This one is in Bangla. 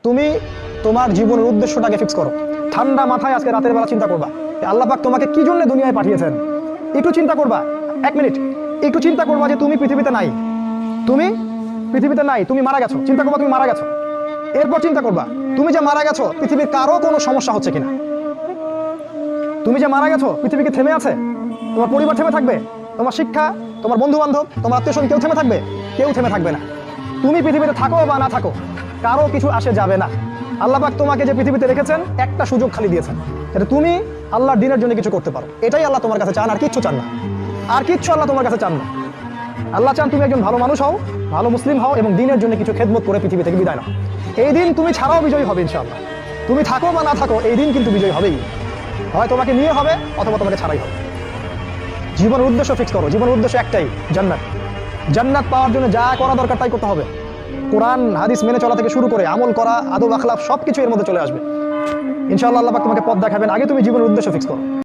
তুমি তোমার জীবনের উদ্দেশ্যটাকে ফিক্স করো। ঠান্ডা মাথায় আজকে রাতের বেলা চিন্তা করবা আল্লাহ পাক তোমাকে কি জন্য দুনিয়ায় পাঠিয়েছেন। একটু চিন্তা করবা, 1 মিনিট একটু চিন্তা করবা যে তুমি পৃথিবীতে নাই, তুমি পৃথিবীতে নাই, তুমি মারা গেছো। চিন্তা করবা তুমি মারা গেছো। এরপর চিন্তা করবা তুমি যে মারা গেছো পৃথিবীর কারো কোনো সমস্যা হচ্ছে কিনা। তুমি যে মারা গেছো পৃথিবী কি থেমে আছে? তোমার পরিবার থেমে থাকবে? তোমার শিক্ষা, তোমার বন্ধু বান্ধব, তোমার আত্মীয়স্বজন কেউ থেমে থাকবে? কেউ থেমে থাকবে না। তুমি পৃথিবীতে থাকো বা না থাকো, কারো কিছু আসে যাবে না। আল্লাহ পাক তোমাকে যে পৃথিবীতে রেখেছেন একটা সুযোগ খালি দিয়েছেন, যাতে তুমি আল্লাহর দ্বীনের জন্য কিছু করতে পারো। এটাই আল্লাহ তোমার কাছে চান, আর কিচ্ছু চান না। আর কিচ্ছু আল্লাহ তোমার কাছে চান না। আল্লাহ চান তুমি একজন ভালো মানুষ হও, ভালো মুসলিম হও এবং দ্বীনের জন্য কিছু খেদমত করে পৃথিবী থেকে বিদায় নাও। এই দিন তুমি ছাড়াও বিজয়ী হবে ইনশাআল্লাহ। তুমি থাকো বা না থাকো, এই দিন কিন্তু বিজয়ী হবেই। হয় তোমাকে নিয়ে হবে অথবা তোমাকে ছাড়াই হবে। জীবনের উদ্দেশ্য ফিক্স করো। জীবনের উদ্দেশ্য একটাই, জান্নাত। জান্নাত পাওয়ার জন্য যা করা দরকার তাই করতে হবে। কোরআন হাদিস মেনে চলা থেকে শুরু করে আমল করা, আদব আখলাক সবকিছু এর মধ্যে চলে আসবে ইনশাআল্লাহ। আল্লাহ পাক তোমাকে পথ দেখাবেন। আগে তুমি জীবনের উদ্দেশ্য ফিক্স করো।